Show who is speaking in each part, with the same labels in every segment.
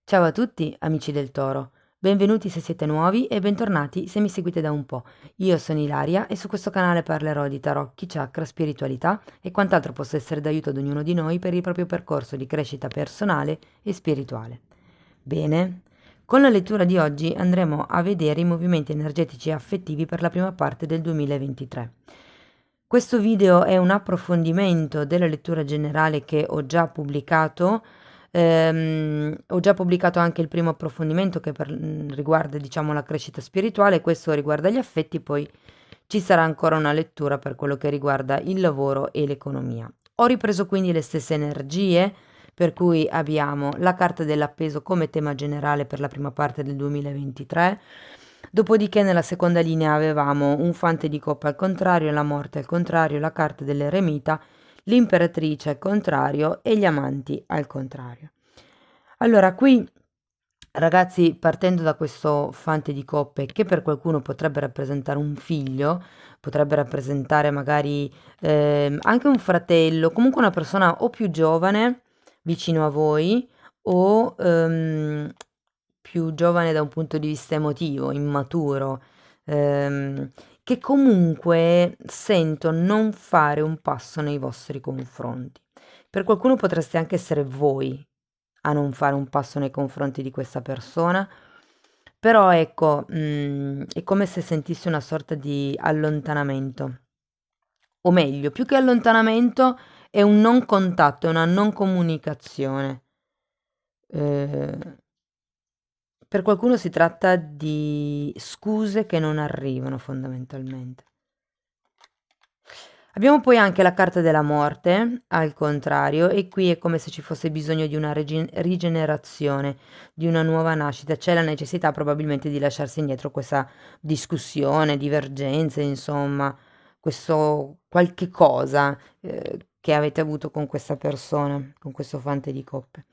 Speaker 1: Ciao a tutti, amici del Toro. Benvenuti se siete nuovi e bentornati se mi seguite da un po'. Io sono Ilaria e su questo canale parlerò di tarocchi, chakra, spiritualità e quant'altro possa essere d'aiuto ad ognuno di noi per il proprio percorso di crescita personale e spirituale. Bene, con la lettura di oggi andremo a vedere i movimenti energetici e affettivi per la prima parte del 2023. Questo video è un approfondimento della lettura generale che ho già pubblicato anche il primo approfondimento che riguarda, diciamo, la crescita spirituale, questo riguarda gli affetti, poi ci sarà ancora una lettura per quello che riguarda il lavoro e l'economia. Ho ripreso quindi le stesse energie, per cui abbiamo la carta dell'appeso come tema generale per la prima parte del 2023. Dopodiché nella seconda linea avevamo un fante di coppa al contrario, la morte al contrario, la carta dell'eremita, l'imperatrice al contrario e gli amanti al contrario. Allora, qui ragazzi, partendo da questo fante di coppe, che per qualcuno potrebbe rappresentare un figlio, potrebbe rappresentare magari anche un fratello, comunque una persona o più giovane vicino a voi o più giovane da un punto di vista emotivo, immaturo, ehm, che comunque sento non fare un passo nei vostri confronti. Per qualcuno potreste anche essere voi a non fare un passo nei confronti di questa persona, però ecco, è come se sentissi una sorta di allontanamento, o meglio, più che allontanamento è un non contatto, è una non comunicazione. Eh, per qualcuno si tratta di scuse che non arrivano fondamentalmente. Abbiamo poi anche la carta della morte, al contrario, e qui è come se ci fosse bisogno di una rigenerazione, di una nuova nascita. C'è la necessità probabilmente di lasciarsi indietro questa discussione, divergenze, insomma, questo qualche cosa che avete avuto con questa persona, con questo fante di coppe.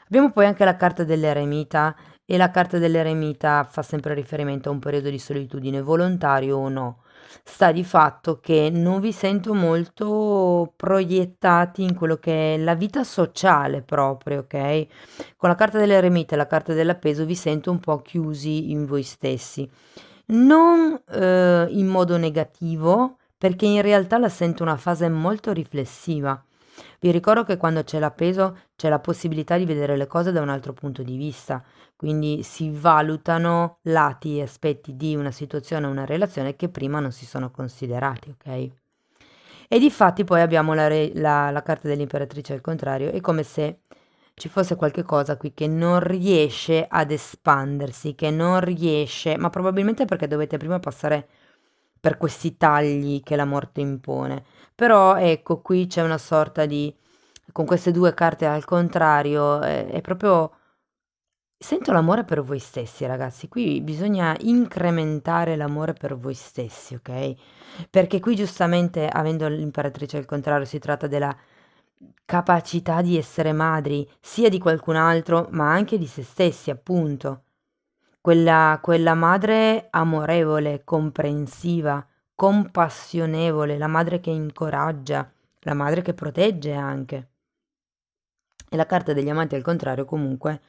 Speaker 1: Abbiamo poi anche la carta dell'eremita e la carta dell'eremita fa sempre riferimento a un periodo di solitudine, volontario o no. Sta di fatto che non vi sento molto proiettati in quello che è la vita sociale proprio, ok? Con la carta dell'eremita e la carta dell'appeso vi sento un po' chiusi in voi stessi. Non in modo negativo, perché in realtà la sento una fase molto riflessiva. Vi ricordo che quando c'è l'appeso c'è la possibilità di vedere le cose da un altro punto di vista, quindi si valutano lati e aspetti di una situazione o una relazione che prima non si sono considerati, ok? E difatti poi abbiamo la carta dell'imperatrice al contrario, è come se ci fosse qualche cosa qui che non riesce ad espandersi, che non riesce, ma probabilmente perché dovete prima passare per questi tagli che la morte impone. Però ecco, qui c'è una sorta di, con queste due carte al contrario, è proprio. Sento l'amore per voi stessi, ragazzi. Qui bisogna incrementare l'amore per voi stessi, ok? Perché qui giustamente, avendo l'imperatrice al contrario, si tratta della capacità di essere madri, sia di qualcun altro, ma anche di se stessi, appunto. Quella madre amorevole, comprensiva, compassionevole, la madre che incoraggia, la madre che protegge anche. E la carta degli amanti al contrario comunque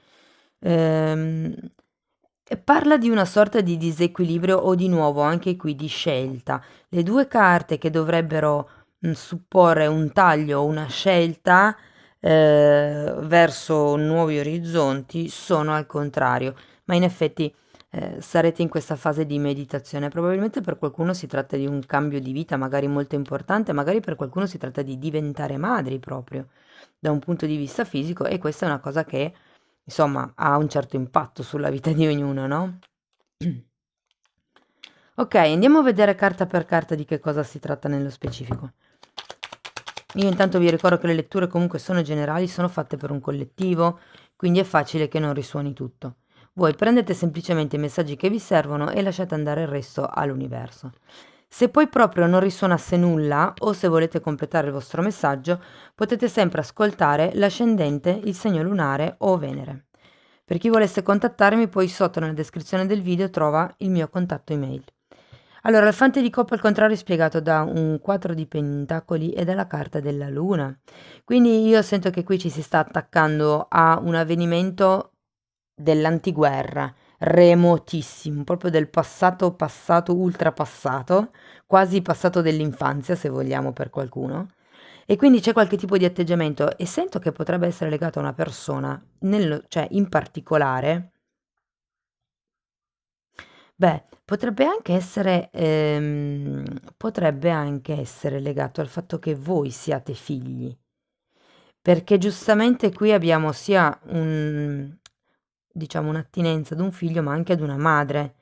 Speaker 1: ehm, parla di una sorta di disequilibrio o di nuovo anche qui di scelta. Le due carte che dovrebbero supporre un taglio o una scelta verso nuovi orizzonti sono al contrario, ma in effetti sarete in questa fase di meditazione. Probabilmente per qualcuno si tratta di un cambio di vita, magari molto importante, magari per qualcuno si tratta di diventare madri proprio da un punto di vista fisico e questa è una cosa che, insomma, ha un certo impatto sulla vita di ognuno, no? Ok, andiamo a vedere carta per carta di che cosa si tratta nello specifico. Io intanto vi ricordo che le letture comunque sono generali, sono fatte per un collettivo, quindi è facile che non risuoni tutto. Voi prendete semplicemente i messaggi che vi servono e lasciate andare il resto all'universo. Se poi proprio non risuonasse nulla o se volete completare il vostro messaggio, potete sempre ascoltare l'ascendente, il segno lunare o Venere. Per chi volesse contattarmi, poi sotto nella descrizione del video trova il mio contatto email. Allora, il fante di coppa al contrario è spiegato da un 4 di pentacoli e dalla carta della luna. Quindi io sento che qui ci si sta attaccando a un avvenimento dell'antiguerra, remotissimo, proprio del passato, passato, ultrapassato, quasi passato dell'infanzia, se vogliamo, per qualcuno. E quindi c'è qualche tipo di atteggiamento e sento che potrebbe essere legato a una persona, cioè in particolare. Beh, potrebbe anche essere legato al fatto che voi siate figli, perché giustamente qui abbiamo sia diciamo, un'attinenza ad un figlio, ma anche ad una madre.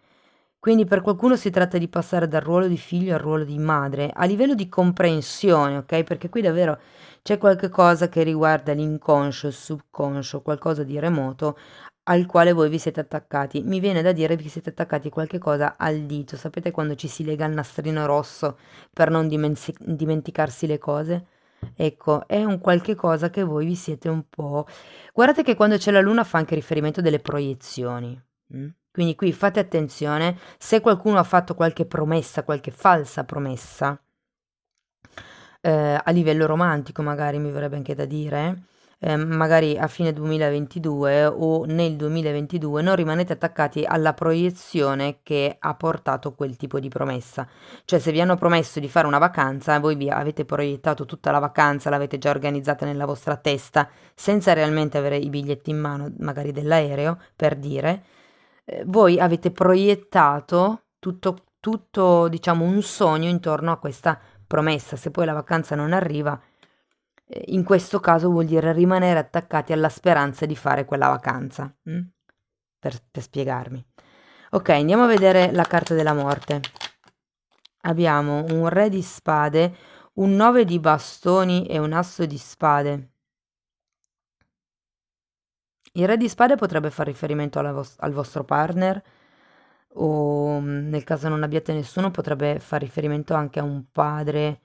Speaker 1: Quindi per qualcuno si tratta di passare dal ruolo di figlio al ruolo di madre, a livello di comprensione, ok? Perché qui davvero c'è qualche cosa che riguarda l'inconscio, il subconscio, qualcosa di remoto al quale voi vi siete attaccati. Mi viene da dire vi siete attaccati qualche cosa al dito. Sapete quando ci si lega il nastrino rosso per non dimenticarsi le cose? Ecco, è un qualche cosa che voi vi siete un po'. Guardate che quando c'è la luna fa anche riferimento delle proiezioni. Quindi qui fate attenzione, se qualcuno ha fatto qualche promessa, qualche falsa promessa, a livello romantico magari mi verrebbe anche da dire, magari a fine 2022 o nel 2022, non rimanete attaccati alla proiezione che ha portato quel tipo di promessa. Cioè se vi hanno promesso di fare una vacanza, voi vi avete proiettato tutta la vacanza, l'avete già organizzata nella vostra testa, senza realmente avere i biglietti in mano, magari dell'aereo, per dire, voi avete proiettato tutto, diciamo, un sogno intorno a questa promessa. Se poi la vacanza non arriva, in questo caso vuol dire rimanere attaccati alla speranza di fare quella vacanza. Per spiegarmi. Ok, andiamo a vedere la carta della morte. Abbiamo un re di spade, un 9 di bastoni e un asso di spade. Il re di spade potrebbe far riferimento al vostro partner o nel caso non abbiate nessuno potrebbe far riferimento anche a un padre.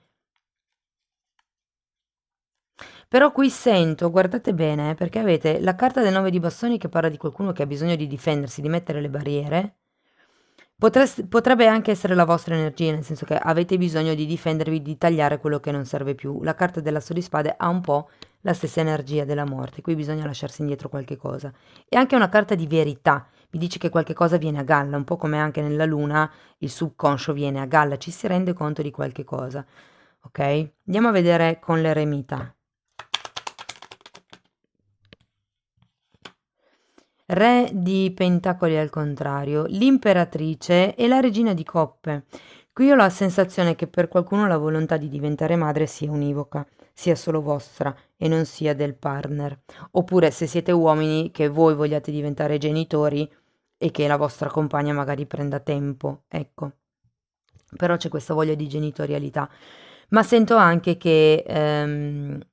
Speaker 1: Però qui sento, guardate bene, perché avete la carta del 9 di bastoni che parla di qualcuno che ha bisogno di difendersi, di mettere le barriere. Potrebbe anche essere la vostra energia, nel senso che avete bisogno di difendervi, di tagliare quello che non serve più. La carta dell'asso di spade ha un po' la stessa energia della morte, qui bisogna lasciarsi indietro qualche cosa. E anche una carta di verità, vi dice che qualche cosa viene a galla, un po' come anche nella luna il subconscio viene a galla, ci si rende conto di qualche cosa. Ok? Andiamo a vedere con l'eremita. Re di pentacoli al contrario, l'imperatrice e la regina di coppe. Qui ho la sensazione che per qualcuno la volontà di diventare madre sia univoca, sia solo vostra e non sia del partner. Oppure se siete uomini che voi vogliate diventare genitori e che la vostra compagna magari prenda tempo, ecco. Però c'è questa voglia di genitorialità. Ma sento anche che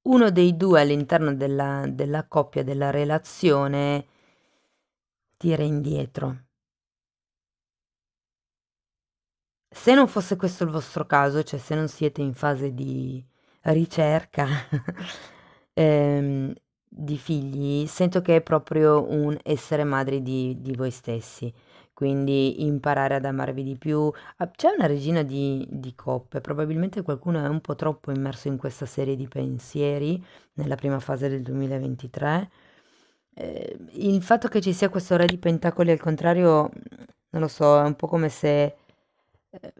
Speaker 1: uno dei due all'interno della coppia, della relazione, tira indietro. Se non fosse questo il vostro caso, cioè se non siete in fase di ricerca di figli, sento che è proprio un essere madri di voi stessi, quindi imparare ad amarvi di più. Ah, c'è una regina di coppe, probabilmente qualcuno è un po' troppo immerso in questa serie di pensieri nella prima fase del 2023. Il fatto che ci sia questo re di pentacoli al contrario, non lo so, è un po' come se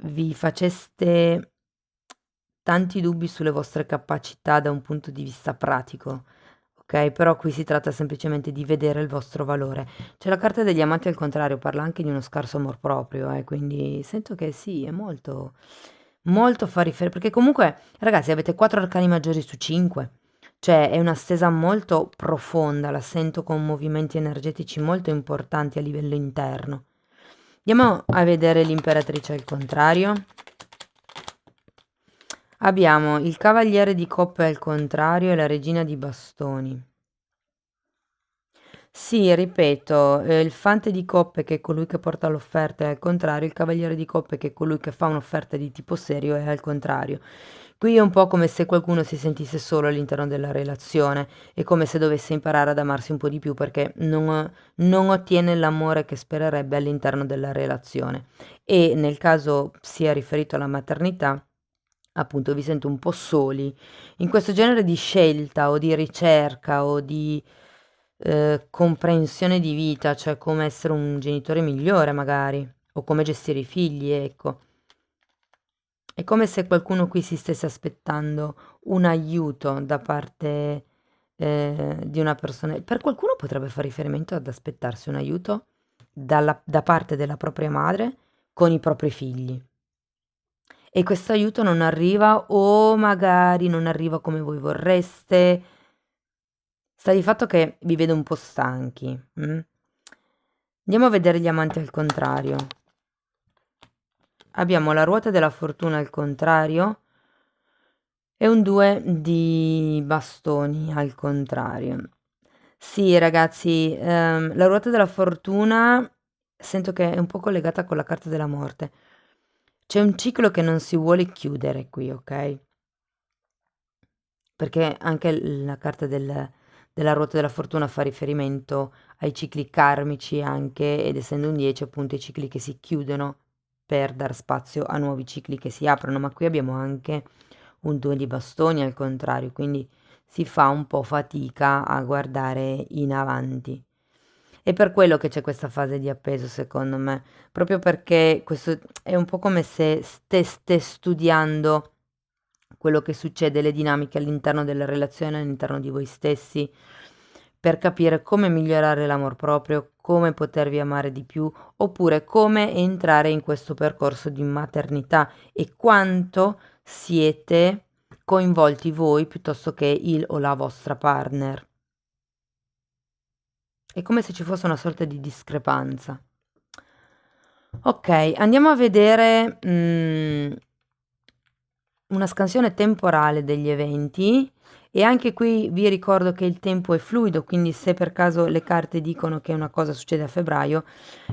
Speaker 1: vi faceste tanti dubbi sulle vostre capacità da un punto di vista pratico, ok? Però qui si tratta semplicemente di vedere il vostro valore. C'è la carta degli amanti al contrario, parla anche di uno scarso amor proprio, quindi sento che sì, è molto, molto fa riferimento, perché comunque, ragazzi, avete 4 arcani maggiori su 5. Cioè è una stesa molto profonda, la sento con movimenti energetici molto importanti a livello interno. Andiamo a vedere l'imperatrice al contrario. Abbiamo il cavaliere di coppe al contrario e la regina di bastoni. Sì, ripeto, il fante di coppe che è colui che porta l'offerta è al contrario, il cavaliere di coppe che è colui che fa un'offerta di tipo serio è al contrario. Qui è un po' come se qualcuno si sentisse solo all'interno della relazione, è come se dovesse imparare ad amarsi un po' di più perché non ottiene l'amore che spererebbe all'interno della relazione. E nel caso sia riferito alla maternità, appunto vi sento un po' soli in questo genere di scelta o di ricerca o di comprensione di vita, cioè come essere un genitore migliore magari, o come gestire i figli, ecco. È come se qualcuno qui si stesse aspettando un aiuto da parte di una persona. Per qualcuno potrebbe fare riferimento ad aspettarsi un aiuto da parte della propria madre con i propri figli. E questo aiuto non arriva o magari non arriva come voi vorreste. Sta di fatto che vi vedo un po' stanchi. Andiamo a vedere gli amanti al contrario. Abbiamo la ruota della fortuna al contrario e un 2 di bastoni al contrario. Sì, ragazzi, la ruota della fortuna sento che è un po' collegata con la carta della morte. C'è un ciclo che non si vuole chiudere qui, ok? Perché anche la carta della ruota della fortuna fa riferimento ai cicli karmici anche, ed essendo un 10 appunto i cicli che si chiudono per dar spazio a nuovi cicli che si aprono, ma qui abbiamo anche un 2 di bastoni al contrario, quindi si fa un po' fatica a guardare in avanti. È per quello che c'è questa fase di appeso, secondo me, proprio perché questo è un po' come se steste studiando quello che succede, le dinamiche all'interno della relazione, all'interno di voi stessi, per capire come migliorare l'amor proprio, come potervi amare di più, oppure come entrare in questo percorso di maternità e quanto siete coinvolti voi piuttosto che il o la vostra partner. È come se ci fosse una sorta di discrepanza. Ok, andiamo a vedere una scansione temporale degli eventi e anche qui vi ricordo che il tempo è fluido, quindi se per caso le carte dicono che una cosa succede a febbraio,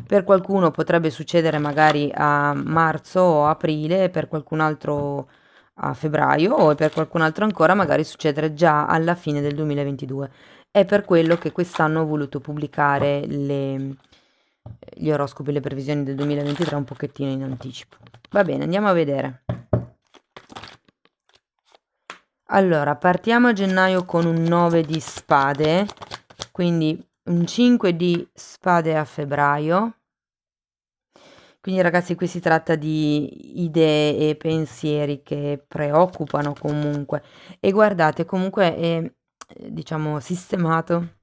Speaker 1: per qualcuno potrebbe succedere magari a marzo o aprile, per qualcun altro a febbraio o per qualcun altro ancora magari succedere già alla fine del 2022. È per quello che quest'anno ho voluto pubblicare gli oroscopi e le previsioni del 2023 un pochettino in anticipo. Va bene, andiamo a vedere. Allora, partiamo a gennaio con un 9 di spade, quindi un 5 di spade a febbraio. Quindi ragazzi, qui si tratta di idee e pensieri che preoccupano comunque. E guardate, comunque è, diciamo, sistemato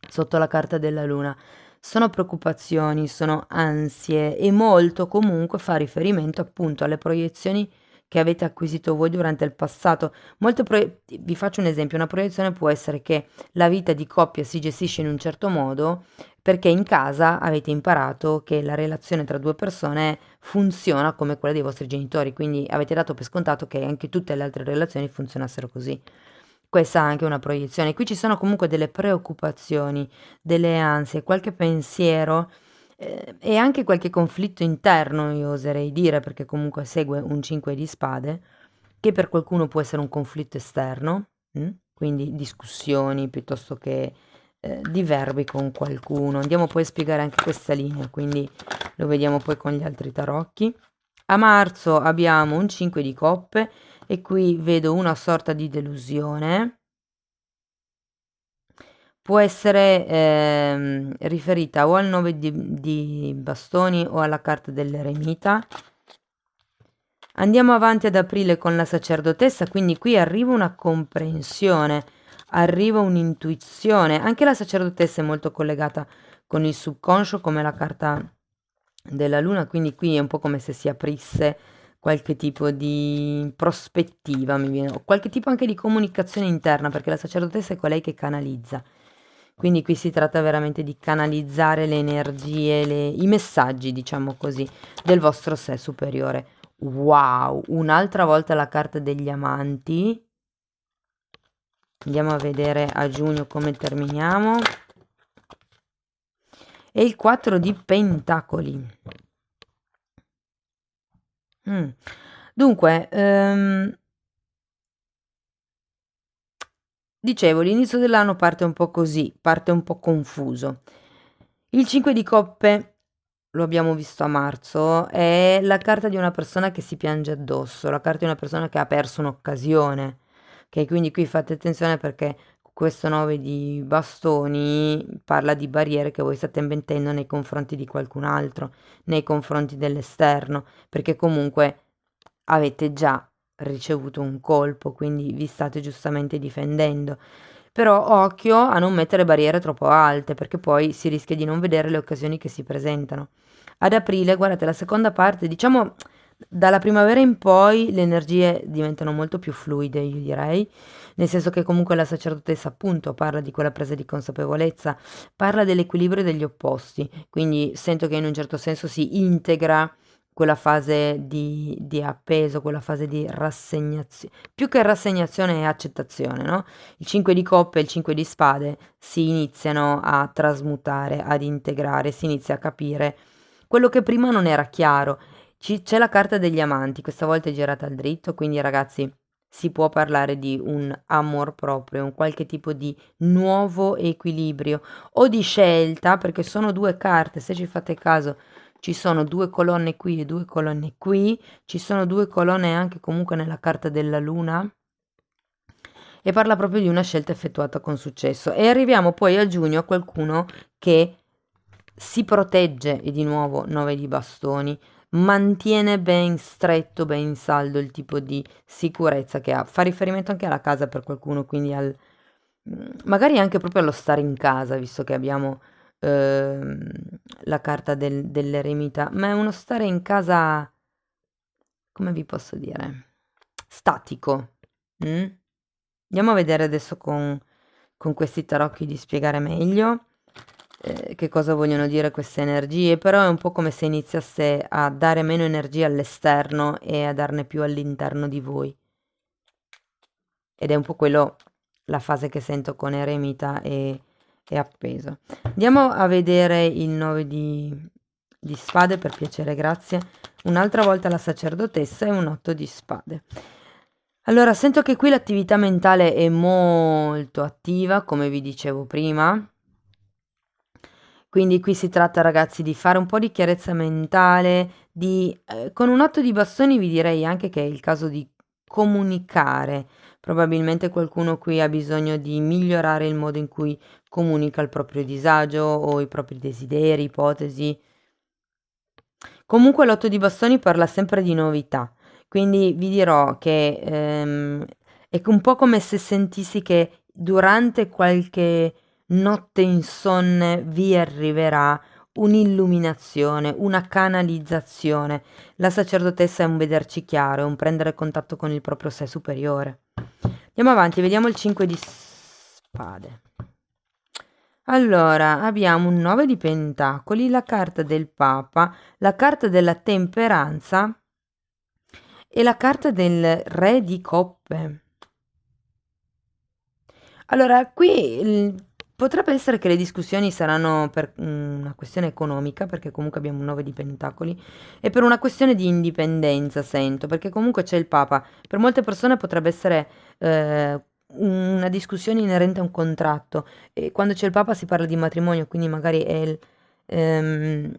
Speaker 1: sotto la carta della luna. Sono preoccupazioni, sono ansie e molto comunque fa riferimento appunto alle proiezioni che avete acquisito voi durante il passato. Vi faccio un esempio, una proiezione può essere che la vita di coppia si gestisce in un certo modo perché in casa avete imparato che la relazione tra due persone funziona come quella dei vostri genitori, quindi avete dato per scontato che anche tutte le altre relazioni funzionassero così. Questa è anche una proiezione. Qui ci sono comunque delle preoccupazioni, delle ansie, qualche pensiero e anche qualche conflitto interno, io oserei dire, perché comunque segue un 5 di spade, che per qualcuno può essere un conflitto esterno, quindi discussioni piuttosto che diverbi con qualcuno. Andiamo poi a spiegare anche questa linea, quindi lo vediamo poi con gli altri tarocchi. A marzo abbiamo un 5 di coppe e qui vedo una sorta di delusione. Può essere riferita o al 9 di bastoni o alla carta dell'eremita. Andiamo avanti ad aprile con la sacerdotessa, quindi qui arriva una comprensione, arriva un'intuizione. Anche la sacerdotessa è molto collegata con il subconscio come la carta della luna, quindi qui è un po' come se si aprisse qualche tipo di prospettiva, mi viene, o qualche tipo anche di comunicazione interna, perché la sacerdotessa è colei che canalizza. Quindi qui si tratta veramente di canalizzare le energie, i messaggi, diciamo così, del vostro sé superiore. Wow, un'altra volta la carta degli amanti. Andiamo a vedere a giugno come terminiamo. E il 4 di pentacoli. Dunque, dicevo, l'inizio dell'anno parte un po' così, parte un po' confuso. Il 5 di coppe, lo abbiamo visto a marzo, è la carta di una persona che si piange addosso, la carta di una persona che ha perso un'occasione. Ok, quindi qui fate attenzione perché questo 9 di bastoni parla di barriere che voi state mettendo nei confronti di qualcun altro, nei confronti dell'esterno, perché comunque avete già ricevuto un colpo, quindi vi state giustamente difendendo. Però occhio a non mettere barriere troppo alte, perché poi si rischia di non vedere le occasioni che si presentano. Ad aprile, guardate, la seconda parte, diciamo dalla primavera in poi le energie diventano molto più fluide, io direi, nel senso che comunque la sacerdotessa appunto parla di quella presa di consapevolezza, parla dell'equilibrio degli opposti, quindi sento che in un certo senso si integra quella fase di appeso, quella fase di rassegnazione, più che rassegnazione è accettazione, no? Il 5 di coppe e il 5 di spade si iniziano a trasmutare, ad integrare, si inizia a capire quello che prima non era chiaro. C'è la carta degli amanti, questa volta è girata al dritto, quindi ragazzi si può parlare di un amor proprio, un qualche tipo di nuovo equilibrio o di scelta, perché sono due carte, se ci fate caso ci sono due colonne qui e due colonne qui, ci sono due colonne anche comunque nella carta della luna e parla proprio di una scelta effettuata con successo. E arriviamo poi a giugno a qualcuno che si protegge, e di nuovo 9 di bastoni, mantiene ben stretto, ben saldo il tipo di sicurezza che ha. Fa riferimento anche alla casa per qualcuno, quindi magari anche proprio allo stare in casa, visto che abbiamo ehm, la carta dell'eremita, ma è uno stare in casa, come vi posso dire, statico. Mm? Andiamo a vedere adesso con questi tarocchi di spiegare meglio che cosa vogliono dire queste energie, però è un po' come se iniziasse a dare meno energia all'esterno e a darne più all'interno di voi. Ed è un po' quello, la fase che sento con Eremita e appeso. Andiamo a vedere il 9 di spade, per piacere, grazie. Un'altra volta la sacerdotessa e un 8 di spade. Allora, sento che qui l'attività mentale è molto attiva, come vi dicevo prima. Quindi qui si tratta, ragazzi, di fare un po' di chiarezza mentale, con un 8 di bastoni vi direi anche che è il caso di comunicare. Probabilmente qualcuno qui ha bisogno di migliorare il modo in cui comunica il proprio disagio o i propri desideri, ipotesi. Comunque l'otto di bastoni parla sempre di novità, quindi vi dirò che è un po' come se sentissi che durante qualche notte insonne vi arriverà un'illuminazione, una canalizzazione. La sacerdotessa è un vederci chiaro, è un prendere contatto con il proprio sé superiore. Andiamo avanti, vediamo il 5 di spade. Allora, abbiamo un 9 di pentacoli, la carta del Papa, la carta della temperanza e la carta del re di coppe. Allora, qui potrebbe essere che le discussioni saranno per una questione economica, perché comunque abbiamo un 9 di pentacoli, e per una questione di indipendenza, sento, perché comunque c'è il Papa. Per molte persone potrebbe essere una discussione inerente a un contratto, e quando c'è il Papa si parla di matrimonio, quindi magari ehm,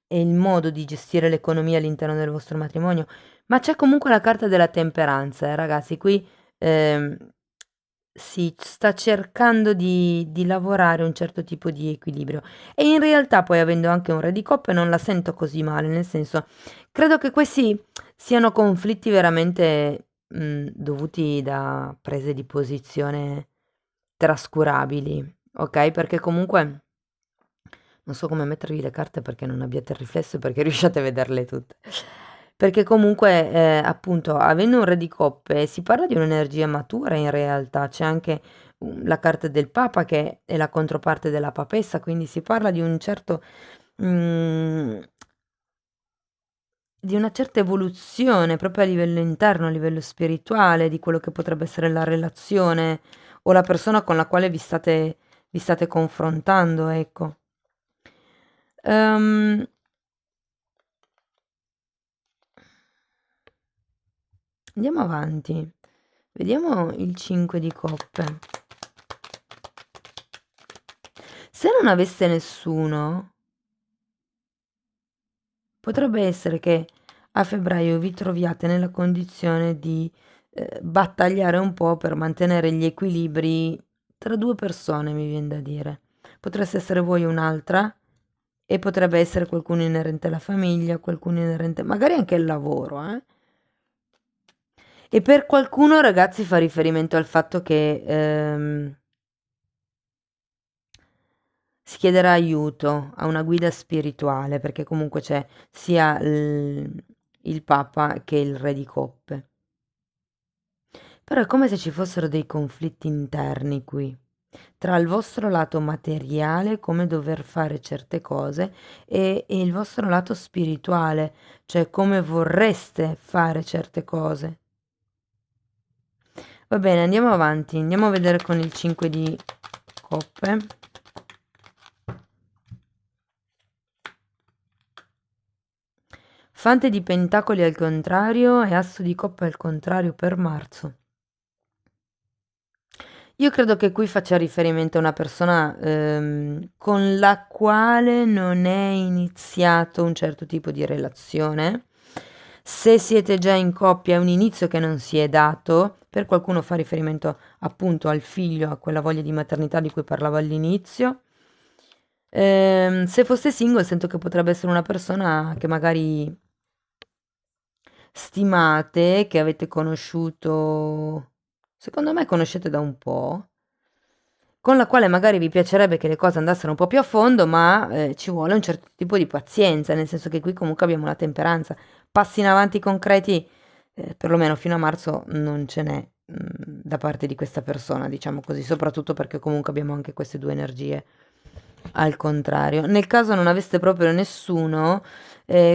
Speaker 1: è il modo di gestire l'economia all'interno del vostro matrimonio, ma c'è comunque la carta della temperanza, ragazzi, qui ehm, si sta cercando di lavorare un certo tipo di equilibrio e in realtà poi avendo anche un re di coppe non la sento così male, nel senso, credo che questi siano conflitti veramente dovuti da prese di posizione trascurabili, ok? Perché comunque non so come mettervi le carte perché non abbiate il riflesso e perché riusciate a vederle tutte. Perché comunque, appunto, avendo un re di coppe, si parla di un'energia matura in realtà. C'è anche la carta del Papa che è la controparte della papessa, quindi si parla di un certo, mm, di una certa evoluzione proprio a livello interno, a livello spirituale, di quello che potrebbe essere la relazione o la persona con la quale vi state confrontando, ecco. Ehm, Andiamo avanti. Vediamo il 5 di coppe. Se non aveste nessuno, potrebbe essere che a febbraio vi troviate nella condizione di battagliare un po' per mantenere gli equilibri tra due persone, mi viene da dire. Potreste essere voi o un'altra e potrebbe essere qualcuno inerente alla famiglia, qualcuno inerente, magari anche al lavoro, eh? E per qualcuno, ragazzi, fa riferimento al fatto che si chiederà aiuto a una guida spirituale, perché comunque c'è sia il Papa che il Re di Coppe. Però è come se ci fossero dei conflitti interni qui, tra il vostro lato materiale, come dover fare certe cose, e il vostro lato spirituale, cioè come vorreste fare certe cose. Va bene, andiamo avanti, andiamo a vedere con il 5 di coppe. Fante di pentacoli al contrario e asso di coppe al contrario per marzo. Io credo che qui faccia riferimento a una persona con la quale non è iniziato un certo tipo di relazione. Se siete già in coppia è un inizio che non si è dato, per qualcuno fa riferimento appunto al figlio, a quella voglia di maternità di cui parlavo all'inizio. Se foste single sento che potrebbe essere una persona che magari stimate, che avete conosciuto, secondo me conoscete da un po', con la quale magari vi piacerebbe che le cose andassero un po' più a fondo, ma ci vuole un certo tipo di pazienza, nel senso che qui comunque abbiamo la temperanza. Passi in avanti concreti, perlomeno fino a marzo, non ce n'è da parte di questa persona, diciamo così, soprattutto perché comunque abbiamo anche queste due energie al contrario. Nel caso non aveste proprio nessuno,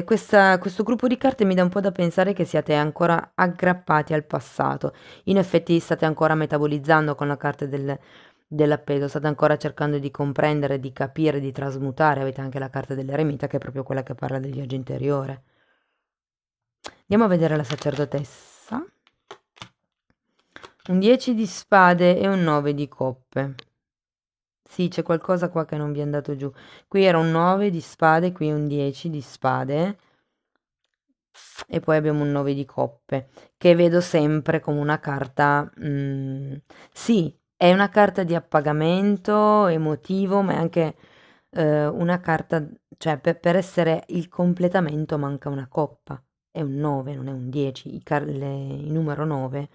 Speaker 1: questo gruppo di carte mi dà un po' da pensare che siate ancora aggrappati al passato. In effetti state ancora metabolizzando con la carta dell'appeso, state ancora cercando di comprendere, di capire, di trasmutare. Avete anche la carta dell'eremita che è proprio quella che parla del viaggio interiore. Andiamo a vedere la sacerdotessa. Un 10 di spade e un 9 di coppe. Sì, c'è qualcosa qua che non vi è andato giù. Qui era un 9 di spade, qui un 10 di spade e poi abbiamo un 9 di coppe, che vedo sempre come una carta, sì, è una carta di appagamento emotivo, ma è anche una carta, cioè per essere il completamento manca una coppa. È un 9, non è un 10. Il numero 9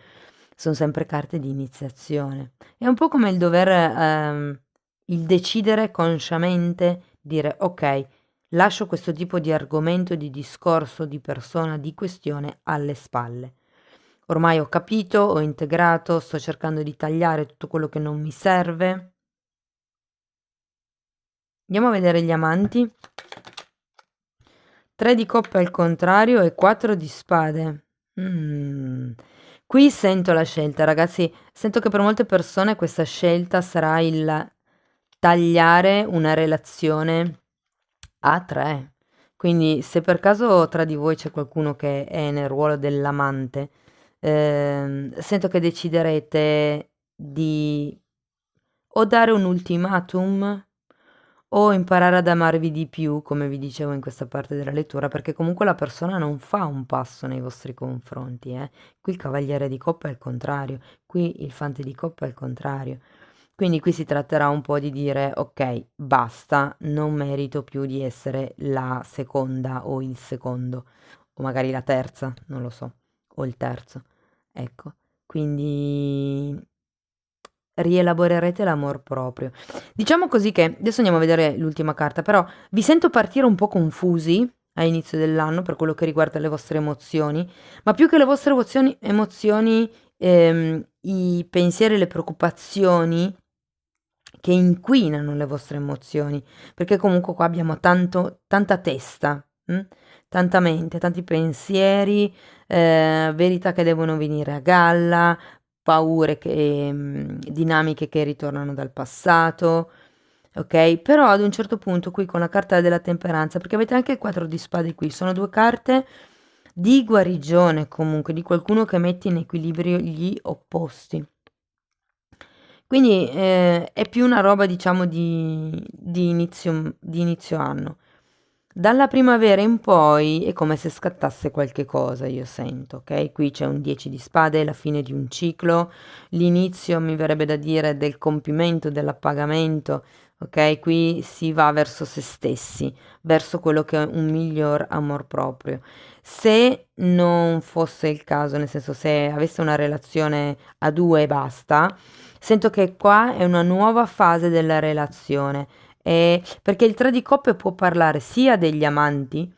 Speaker 1: sono sempre carte di iniziazione. È un po' come il dover, il decidere consciamente, dire ok, lascio questo tipo di argomento, di discorso, di persona, di questione alle spalle. Ormai ho capito, ho integrato, sto cercando di tagliare tutto quello che non mi serve. Andiamo a vedere gli amanti. 3 di coppe al contrario e 4 di spade. Qui sento la scelta, ragazzi. Sento che per molte persone questa scelta sarà il tagliare una relazione a 3. Quindi se per caso tra di voi c'è qualcuno che è nel ruolo dell'amante, sento che deciderete di o dare un ultimatum o imparare ad amarvi di più, come vi dicevo in questa parte della lettura, perché comunque la persona non fa un passo nei vostri confronti, eh. Qui il cavaliere di coppa è il contrario, qui il fante di coppa è il contrario. Quindi qui si tratterà un po' di dire, ok, basta, non merito più di essere la seconda o il secondo, o magari la terza, non lo so, o il terzo. Ecco, quindi rielaborerete l'amor proprio. Diciamo così che adesso andiamo a vedere l'ultima carta, però vi sento partire un po' confusi a inizio dell'anno per quello che riguarda le vostre emozioni, ma più che le vostre emozioni, i pensieri e le preoccupazioni che inquinano le vostre emozioni, perché comunque qua abbiamo tanta testa, tanta mente, tanti pensieri, verità che devono venire a galla, paure dinamiche che ritornano dal passato, ok? Però ad un certo punto qui con la carta della temperanza, perché avete anche il 4 di spade qui, sono due carte di guarigione comunque, di qualcuno che mette in equilibrio gli opposti. Quindi è più una roba, diciamo, di inizio anno. Dalla primavera in poi è come se scattasse qualche cosa, io sento, ok? Qui c'è un 10 di spade, la fine di un ciclo, l'inizio, mi verrebbe da dire, del compimento, dell'appagamento, ok? Qui si va verso se stessi, verso quello che è un miglior amor proprio. Se non fosse il caso, nel senso se avesse una relazione a due e basta, sento che qua è una nuova fase della relazione. Perché il 3 di coppe può parlare sia degli amanti,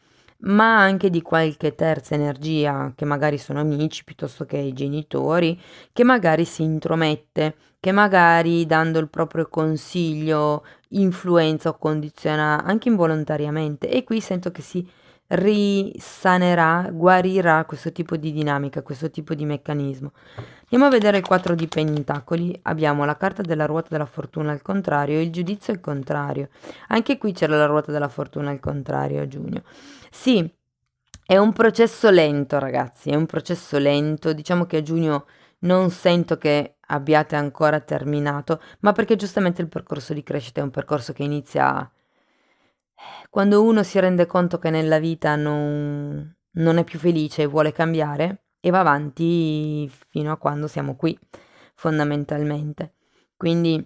Speaker 1: ma anche di qualche terza energia, che magari sono amici piuttosto che i genitori, che magari si intromette, che magari dando il proprio consiglio influenza o condiziona anche involontariamente. E qui sento che si risanerà, guarirà questo tipo di dinamica, questo tipo di meccanismo. Andiamo a vedere il 4 di pentacoli. Abbiamo la carta della ruota della fortuna al contrario e il giudizio al contrario. Anche qui c'era la ruota della fortuna al contrario a giugno. Sì, è un processo lento, ragazzi, è un processo lento. Diciamo che a giugno non sento che abbiate ancora terminato, ma perché giustamente il percorso di crescita è un percorso che inizia quando uno si rende conto che nella vita non è più felice e vuole cambiare e va avanti fino a quando siamo qui, fondamentalmente. Quindi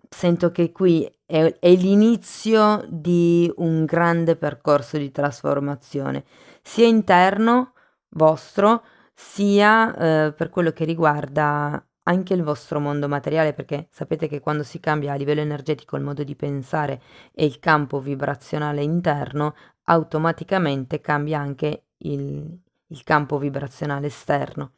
Speaker 1: sento che qui è l'inizio di un grande percorso di trasformazione, sia interno vostro, sia per quello che riguarda anche il vostro mondo materiale, perché sapete che quando si cambia a livello energetico il modo di pensare e il campo vibrazionale interno, automaticamente cambia anche il campo vibrazionale esterno.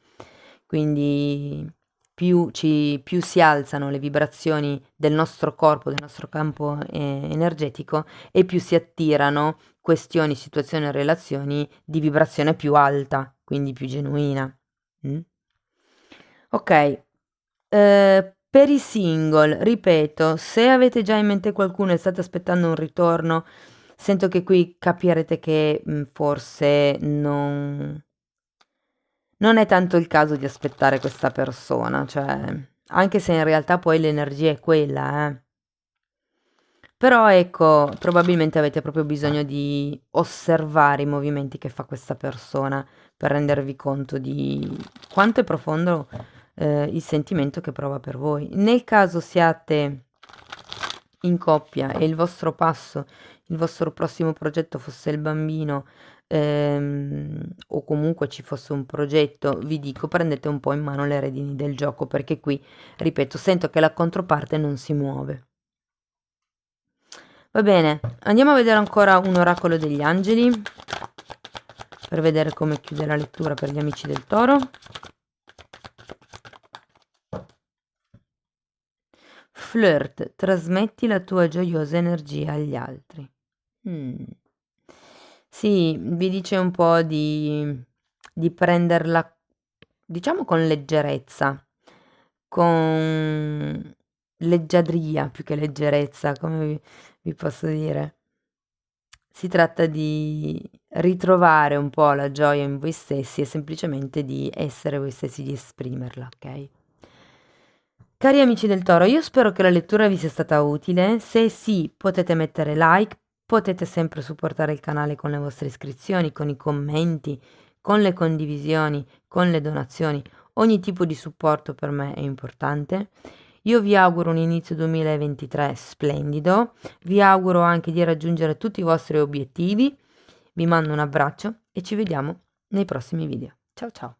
Speaker 1: Quindi più si alzano le vibrazioni del nostro corpo, del nostro campo energetico, e più si attirano questioni, situazioni o relazioni di vibrazione più alta, quindi più genuina. Mm? Ok, per i single, ripeto, se avete già in mente qualcuno e state aspettando un ritorno, sento che qui capirete che forse non è tanto il caso di aspettare questa persona, cioè, anche se in realtà poi l'energia è quella, eh. Però ecco, probabilmente avete proprio bisogno di osservare i movimenti che fa questa persona per rendervi conto di quanto è profondo il sentimento che prova per voi. Nel caso siate in coppia e il vostro passo, il vostro prossimo progetto fosse il bambino, o comunque ci fosse un progetto, vi dico, prendete un po' in mano le redini del gioco, perché qui, ripeto, sento che la controparte non si muove. Va bene, andiamo a vedere ancora un oracolo degli angeli per vedere come chiude la lettura per gli amici del toro. Flirt, trasmetti la tua gioiosa energia agli altri. Mm. Sì, vi dice un po' di prenderla, diciamo, con leggerezza, con leggiadria più che leggerezza, come vi posso dire. Si tratta di ritrovare un po' la gioia in voi stessi e semplicemente di essere voi stessi, di esprimerla, ok? Cari amici del Toro, io spero che la lettura vi sia stata utile. Se sì, potete mettere like, potete sempre supportare il canale con le vostre iscrizioni, con i commenti, con le condivisioni, con le donazioni. Ogni tipo di supporto per me è importante. Io vi auguro un inizio 2023 splendido, vi auguro anche di raggiungere tutti i vostri obiettivi. Vi mando un abbraccio e ci vediamo nei prossimi video. Ciao ciao!